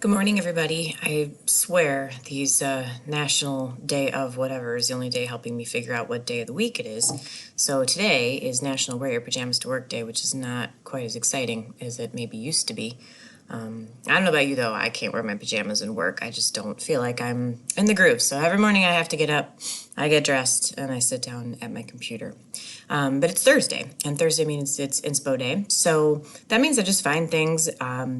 Good morning, everybody. I swear these National Day of whatever is the only day helping me figure out what day of the week it is. So today is National Wear Your Pajamas to Work Day, which is not quite as exciting as it maybe used to be. I don't know about you, though. I can't wear my pajamas and work. I just don't feel like I'm in the groove. So every morning I have to get up, I get dressed, and I sit down at my computer. But it's Thursday, and Thursday means it's Inspo Day. So that means I just find things,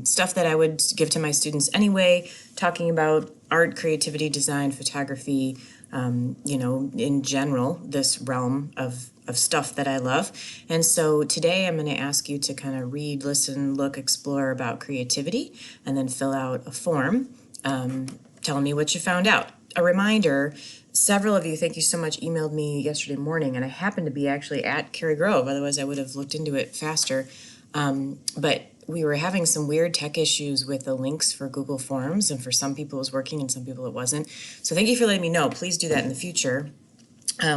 stuff that I would give to my students anyway, talking about art, creativity, design, photography, in general, this realm of stuff that I love. And so today I'm going to ask you to kind of read, listen, look, explore about creativity, and then fill out a form telling me what you found out. A reminder, several of you, thank you so much, emailed me yesterday morning, and I happened to be actually at Cary Grove, otherwise I would have looked into it faster. But we were having some weird tech issues with the links for Google Forms, and for some people it was working and some people it wasn't. So thank you for letting me know. Please do that in the future.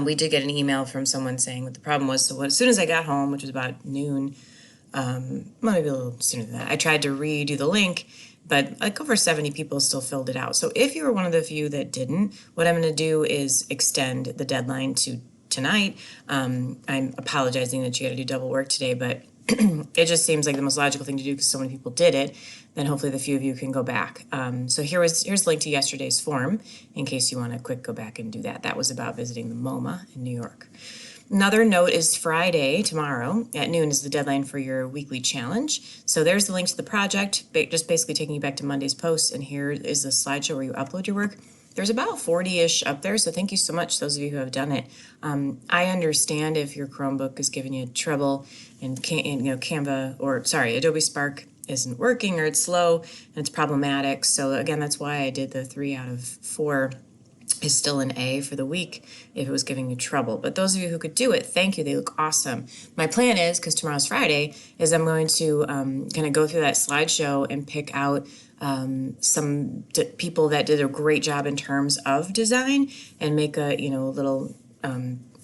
We did get an email from someone saying what the problem was. So as soon as I got home, which was about noon, maybe a little sooner than that, I tried to redo the link, but like over 70 people still filled it out. So if you were one of the few that didn't, what I'm going to do is extend the deadline to tonight. I'm apologizing that you got to do double work today, but it just seems like the most logical thing to do because so many people did it. Then hopefully the few of you can go back. So here's the link to yesterday's form in case you want to quick go back and do that. That was about visiting the MoMA in New York. Another note is Friday, tomorrow, at noon is the deadline for your weekly challenge. So there's the link to the project, just basically taking you back to Monday's post, and here is the slideshow where you upload your work. There's about 40-ish up there, so thank you so much, those of you who have done it. I understand if your Chromebook is giving you trouble and Adobe Spark isn't working or it's slow and it's problematic. So again, that's why I did the 3 out of 4 is still an A for the week if it was giving you trouble. But those of you who could do it, thank you. They look awesome. My plan is, because tomorrow's Friday, is I'm going to kind of go through that slideshow and pick out some people that did a great job in terms of design and make a little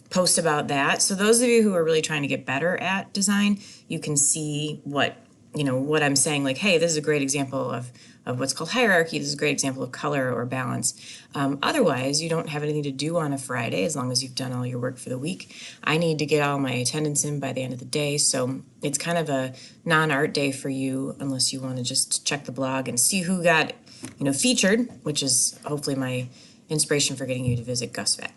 post about that. So those of you who are really trying to get better at design, you can see what I'm saying, like, hey, this is a great example of what's called hierarchy. This is a great example of color or balance. Otherwise, you don't have anything to do on a Friday as long as you've done all your work for the week. I need to get all my attendance in by the end of the day, so it's kind of a non-art day for you unless you want to just check the blog and see who got featured, which is hopefully my inspiration for getting you to visit GusVet.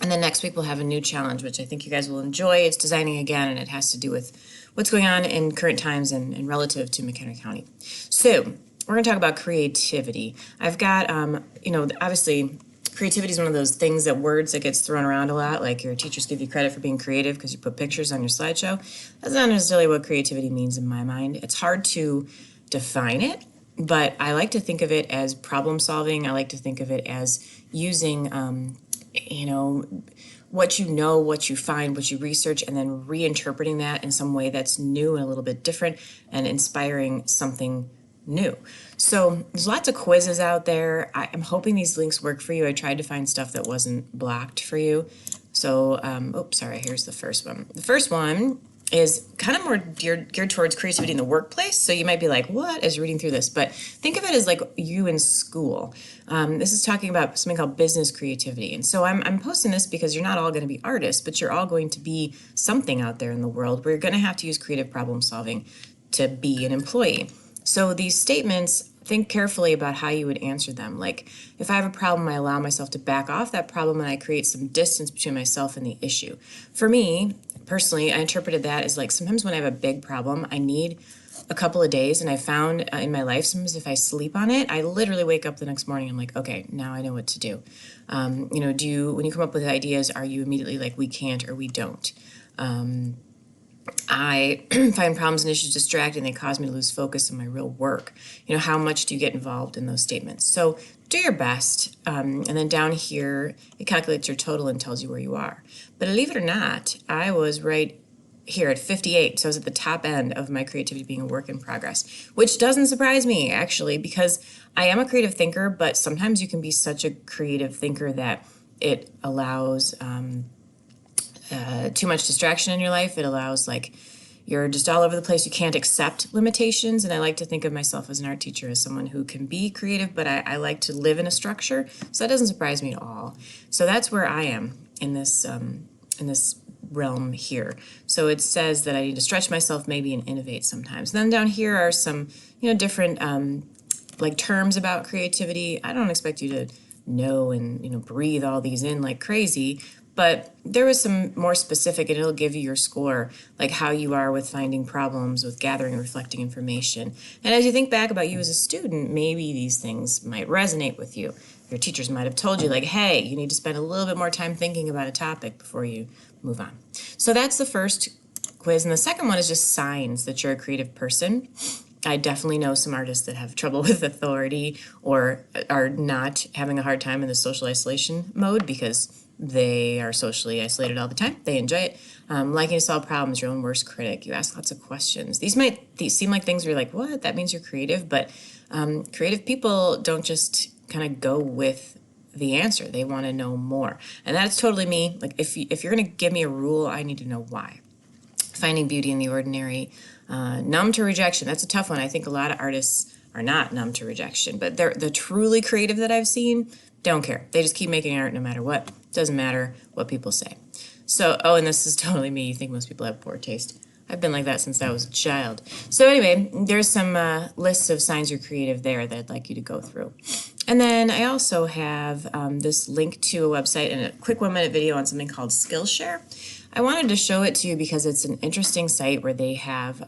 And then next week we'll have a new challenge, which I think you guys will enjoy. It's designing again, and it has to do with what's going on in current times and relative to McHenry County. So we're going to talk about creativity. I've got, obviously creativity is one of those things, that words that gets thrown around a lot, like your teachers give you credit for being creative because you put pictures on your slideshow. That's not necessarily what creativity means in my mind. It's hard to define it, but I like to think of it as problem solving. I like to think of it as using what you find, what you research, and then reinterpreting that in some way that's new and a little bit different and inspiring something new. So there's lots of quizzes out there. I'm hoping these links work for you. I tried to find stuff that wasn't blocked for you. So, here's the first one. The first one is kind of more geared towards creativity in the workplace. So you might be like, what, as you're reading through this? But think of it as like you in school. This is talking about something called business creativity. And so I'm posting this because you're not all going to be artists, but you're all going to be something out there in the world where you're going to have to use creative problem solving to be an employee. So these statements, think carefully about how you would answer them. Like, if I have a problem, I allow myself to back off that problem and I create some distance between myself and the issue. For me, personally, I interpreted that as like sometimes when I have a big problem, I need a couple of days, and I found in my life, sometimes if I sleep on it, I literally wake up the next morning, I'm like, okay, now I know what to do. When you come up with ideas, are you immediately like, we can't or we don't? I find problems and issues distracting. They cause me to lose focus on my real work. How much do you get involved in those statements? So do your best. And then down here, it calculates your total and tells you where you are. But believe it or not, I was right here at 58. So I was at the top end of my creativity being a work in progress, which doesn't surprise me, actually, because I am a creative thinker, but sometimes you can be such a creative thinker that it allows too much distraction in your life. It allows you're just all over the place. You can't accept limitations. And I like to think of myself as an art teacher as someone who can be creative, but I like to live in a structure. So that doesn't surprise me at all. So that's where I am in this realm here. So it says that I need to stretch myself maybe and innovate sometimes. Then down here are some, different like terms about creativity. I don't expect you to know and breathe all these in like crazy, but there was some more specific, and it'll give you your score, like how you are with finding problems, with gathering and reflecting information. And as you think back about you as a student, maybe these things might resonate with you. Your teachers might have told you, like, hey, you need to spend a little bit more time thinking about a topic before you move on. So that's the first quiz. And the second one is just signs that you're a creative person. I definitely know some artists that have trouble with authority or are not having a hard time in the social isolation mode because they are socially isolated all the time. They enjoy it. Liking to solve problems, your own worst critic. You ask lots of questions. These might seem like things where you're like, what? That means you're creative. But creative people don't just kind of go with the answer. They want to know more. And that's totally me. Like if you're going to give me a rule, I need to know why. Finding beauty in the ordinary. Numb to rejection. That's a tough one. I think a lot of artists are not numb to rejection, but they're the truly creative that I've seen don't care. They just keep making art no matter what. Doesn't matter what people say. So, and this is totally me. You think most people have poor taste. I've been like that since I was a child. So anyway, there's some lists of signs you're creative there that I'd like you to go through. And then I also have this link to a website and a quick 1-minute video on something called Skillshare. I wanted to show it to you because it's an interesting site where they have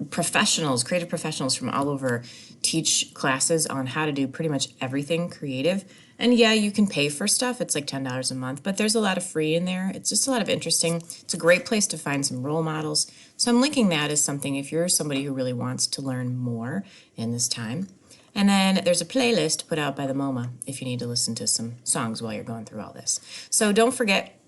professionals, creative professionals from all over teach classes on how to do pretty much everything creative. And yeah, you can pay for stuff. It's like $10 a month, but there's a lot of free in there. It's just a lot of interesting. It's a great place to find some role models. So I'm linking that as something if you're somebody who really wants to learn more in this time. And then there's a playlist put out by the MoMA if you need to listen to some songs while you're going through all this. So don't forget,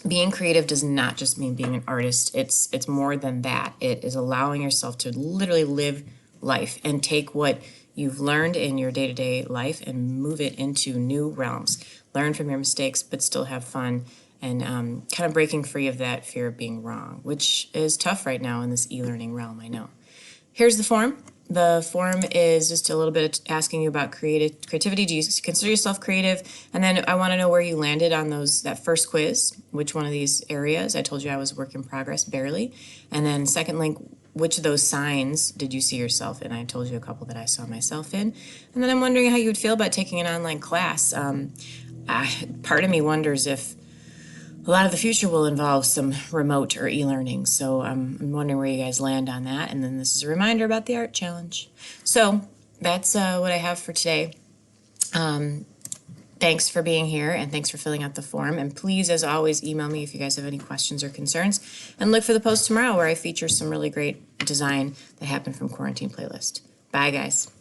being creative does not just mean being an artist. It's more than that. It is allowing yourself to literally live life and take what you've learned in your day-to-day life and move it into new realms. Learn from your mistakes, but still have fun and kind of breaking free of that fear of being wrong, which is tough right now in this e-learning realm, I know. Here's the form. The form is just a little bit asking you about creativity. Do you consider yourself creative? And then I want to know where you landed on that first quiz, which one of these areas. I told you I was work in progress, barely. And then second link, which of those signs did you see yourself in? I told you a couple that I saw myself in. And then I'm wondering how you would feel about taking an online class. Part of me wonders if a lot of the future will involve some remote or e-learning. So I'm wondering where you guys land on that. And then this is a reminder about the art challenge. So that's what I have for today. Thanks for being here and thanks for filling out the form. And please, as always, email me if you guys have any questions or concerns. And look for the post tomorrow where I feature some really great design that happened from Quarantine Playlist. Bye, guys.